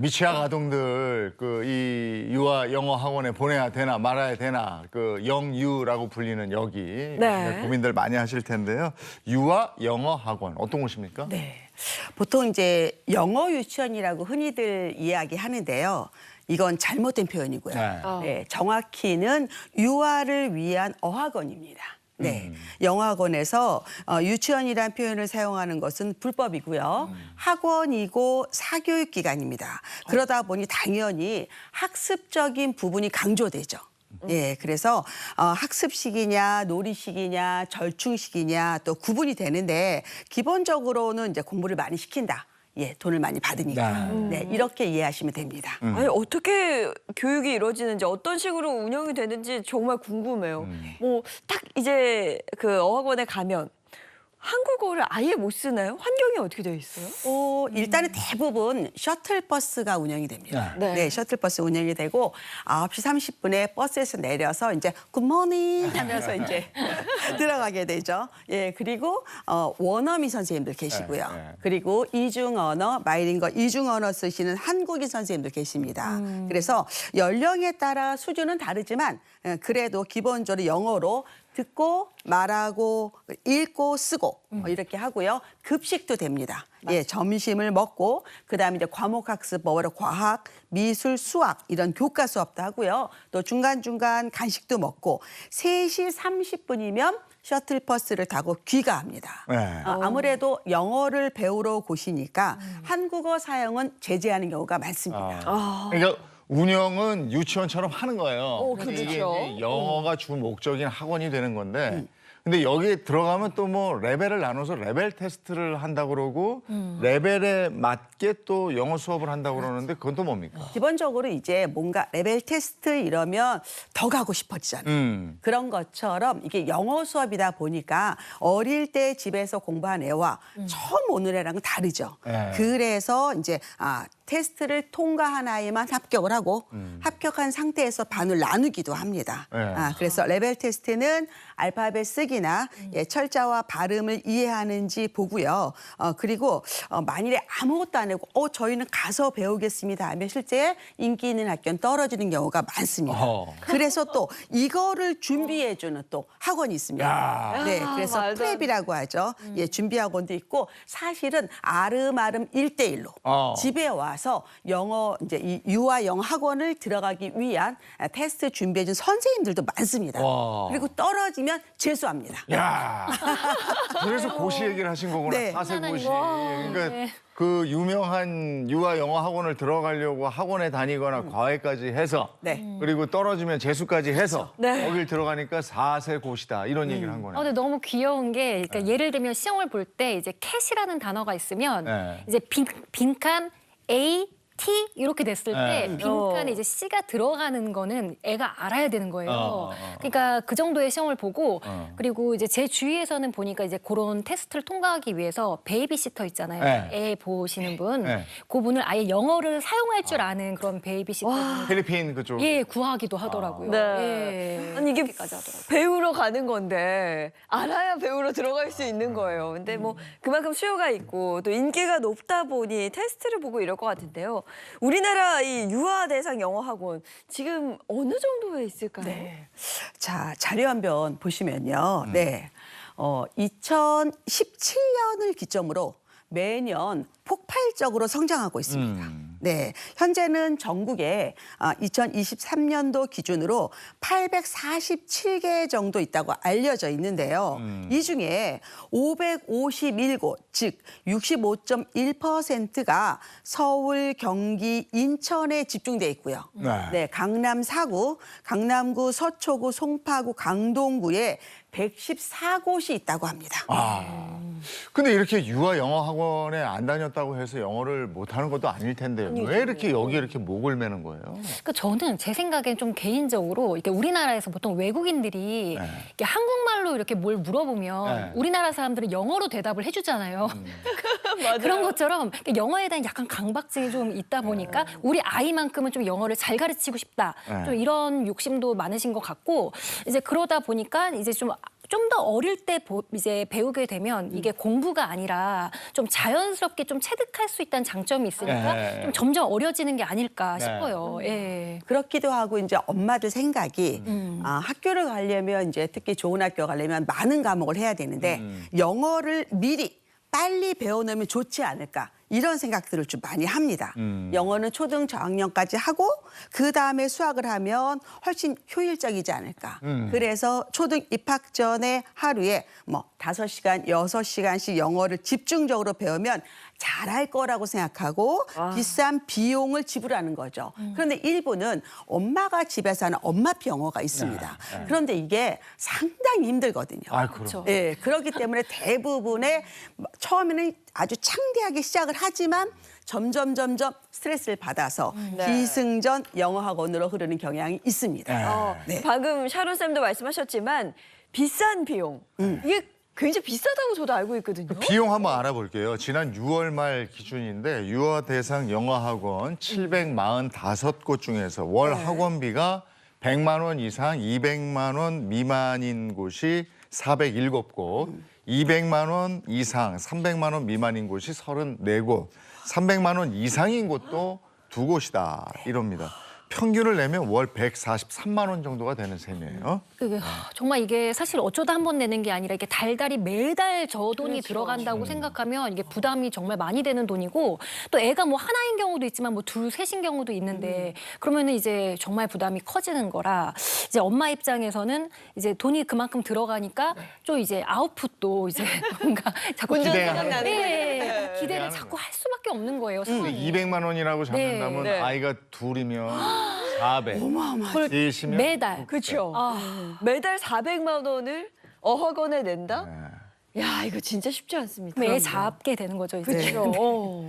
미취학 아동들 이 유아 영어 학원에 보내야 되나 말아야 되나 영유라고 불리는 여기 네. 고민들 많이 하실 텐데요. 유아 영어 학원 어떤 곳입니까? 네. 보통 이제 영어 유치원이라고 흔히들 이야기하는데요. 이건 잘못된 표현이고요. 네. 네, 정확히는 유아를 위한 어학원입니다. 네, 영어학원에서 유치원이라는 표현을 사용하는 것은 불법이고요. 학원이고 사교육기관입니다. 그러다 보니 당연히 학습적인 부분이 강조되죠. 예, 그래서 학습식이냐, 놀이식이냐, 절충식이냐 또 구분이 되는데 기본적으로는 이제 공부를 많이 시킨다. 예, 돈을 많이 받으니까. 네, 이렇게 이해하시면 됩니다. 아니 어떻게 교육이 이루어지는지 어떤 식으로 운영이 되는지 정말 궁금해요. 뭐 딱 이제 그 어학원에 가면 한국어를 아예 못 쓰나요? 환경이 어떻게 되어 있어요? 일단은 대부분 셔틀버스가 운영이 됩니다. 네. 네, 셔틀버스 운영이 되고 9시 30분에 버스에서 내려서 이제 굿모닝 하면서 이제 들어가게 되죠. 예, 그리고 원어민 선생님들 계시고요. 네. 그리고 이중 언어, 바이링거 이중 언어 쓰시는 한국인 선생님들 계십니다. 그래서 연령에 따라 수준은 다르지만 그래도 기본적으로 영어로 듣고 말하고 읽고 쓰고 이렇게 하고요. 급식도 됩니다. 예, 점심을 먹고 그다음에 이제 과목 학습, 과학, 미술, 수학 이런 교과 수업도 하고요. 또 중간중간 간식도 먹고 3시 30분이면 셔틀버스를 타고 귀가합니다. 네. 아무래도 영어를 배우러 고시니까 한국어 사용은 제재하는 경우가 많습니다. 그러니까 운영은 유치원처럼 하는 거예요. 그렇죠. 이게 이제 영어가 주 목적인 학원이 되는 건데 근데 여기에 들어가면 또 뭐 레벨을 나눠서 레벨 테스트를 한다고 그러고 레벨에 맞게 또 영어 수업을 한다고 그러는데 그건 또 뭡니까? 기본적으로 이제 뭔가 레벨 테스트 이러면 더 가고 싶어지잖아요. 그런 것처럼 이게 영어 수업이다 보니까 어릴 때 집에서 공부한 애와 처음 오는 애랑은 다르죠. 네. 그래서 이제 테스트를 통과한 아이만 합격을 하고 합격한 상태에서 반을 나누기도 합니다. 네. 그래서 레벨 테스트는 알파벳 쓰기나 철자와 발음을 이해하는지 보고요. 그리고 만일에 아무것도 안 하고 저희는 가서 배우겠습니다 하면 실제 인기 있는 학교는 떨어지는 경우가 많습니다. 그래서 또 이거를 준비해주는 또 학원이 있습니다. 야. 네, 그래서 말도 안 프랩이라고 하죠. 예, 준비 학원도 있고 사실은 아름아름 1대1로 집에 와서 영어 이제 이 유아 영어 학원을 들어가기 위한 테스트 준비해준 선생님들도 많습니다. 와. 그리고 떨어지면 재수합니다. 야. 그래서 고시 얘기를 하신 거구나. 네. 사세 고시. 그러니까 그 유명한 유아 영어 학원을 들어가려고 학원에 다니거나 과외까지 해서 그리고 떨어지면 재수까지 해서 네. 거길 들어가니까 4세 고시다 이런 얘기를 한 거네요. 근데 너무 귀여운 게 그러니까 예를 들면 시험을 볼 때 이제 캣이라는 단어가 있으면 네. 이제 빈칸 A, T 이렇게 됐을 때 네. 빈칸에 이제 C가 들어가는 거는 애가 알아야 되는 거예요. 그러니까 그 정도의 시험을 보고 그리고 이제 제 주위에서는 보니까 이제 그런 테스트를 통과하기 위해서 베이비시터 있잖아요. 네. 애 보시는 분. 네. 그분을 아예 영어를 사용할 줄 아는 그런 베이비시터 필리핀 그쪽. 예, 구하기도 하더라고요. 네. 예. 아니 이게 그렇게까지 하더라고요. 배우러 가는 건데 알아야 배우러 들어갈 수 있는 거예요. 근데 뭐 그만큼 수요가 있고 또 인기가 높다 보니 테스트를 보고 이럴 것 같은데요. 우리나라 이 유아 대상 영어 학원 지금 어느 정도에 있을까요? 네. 자, 자료 한번 보시면요. 네. 2017년을 기점으로 매년 폭발적으로 성장하고 있습니다. 네, 현재는 전국에 2023년도 기준으로 847개 정도 있다고 알려져 있는데요. 이 중에 551곳, 즉 65.1%가 서울, 경기, 인천에 집중돼 있고요. 네, 강남 4구, 강남구, 서초구, 송파구, 강동구에 114곳이 있다고 합니다. 근데 이렇게 유아 영어 학원에 안 다녔다고 해서 영어를 못하는 것도 아닐 텐데 왜 이렇게 여기에 이렇게 목을 매는 거예요? 그러니까 저는 제 생각엔 좀 개인적으로 이렇게 우리나라에서 보통 외국인들이 이렇게 한국말로 이렇게 뭘 물어보면 우리나라 사람들은 영어로 대답을 해주잖아요. 그런 것처럼 영어에 대한 약간 강박증이 좀 있다 보니까 우리 아이만큼은 좀 영어를 잘 가르치고 싶다. 좀 이런 욕심도 많으신 것 같고 이제 그러다 보니까 이제 좀 좀 더 어릴 때 이제 배우게 되면 이게 공부가 아니라 좀 자연스럽게 좀 체득할 수 있다는 장점이 있으니까 좀 점점 어려지는 게 아닐까 싶어요. 예. 그렇기도 하고 이제 엄마들 생각이 학교를 가려면 이제 특히 좋은 학교 가려면 많은 과목을 해야 되는데 영어를 미리 빨리 배워놓으면 좋지 않을까 이런 생각들을 좀 많이 합니다. 영어는 초등 저학년까지 하고 그다음에 수학을 하면 훨씬 효율적이지 않을까. 그래서 초등 입학 전에 하루에 뭐 5시간, 6시간씩 영어를 집중적으로 배우면 잘할 거라고 생각하고 비싼 비용을 지불하는 거죠. 그런데 일부는 엄마가 집에서 하는 엄마표 영어가 있습니다. 그런데 이게 상당히 힘들거든요. 아, 그렇죠. 예, 그렇기 때문에 대부분의 처음에는 아주 창대하게 시작을 하지만 점점 스트레스를 받아서 기승전 영어 학원으로 흐르는 경향이 있습니다. 네. 방금 샤론 쌤도 말씀하셨지만 비싼 비용 이게 굉장히 비싸다고 저도 알고 있거든요. 비용 한번 알아볼게요. 지난 6월 말 기준인데 유아 대상 영어 학원 745곳 중에서 월 학원비가 100만 원 이상 200만 원 미만인 곳이 407곳, 200만 원 이상 300만 원 미만인 곳이 34곳, 300만 원 이상인 곳도 2곳이다 이럽니다. 평균을 내면 월 143만 원 정도가 되는 셈이에요. 그게 정말 이게 사실 어쩌다 한 번 내는 게 아니라 이게 달달이 매달 저 돈이 들어간다고 생각하면 이게 부담이 정말 많이 되는 돈이고 또 애가 뭐 하나인 경우도 있지만 뭐 둘, 셋인 경우도 있는데 그러면은 이제 정말 부담이 커지는 거라 이제 엄마 입장에서는 이제 돈이 그만큼 들어가니까 좀 이제 아웃풋도 이제 뭔가 자꾸 기대를 자꾸 할 수밖에 없는 거예요. 근데 200만 원이라고 잡는다면 네. 아이가 둘이면 400. 셋이면 매달. 그렇죠. 매달 400만 원을 어학원에 낸다? 야, 이거 진짜 쉽지 않습니다. 애 잡게 되는 거죠, 이제. 그렇죠.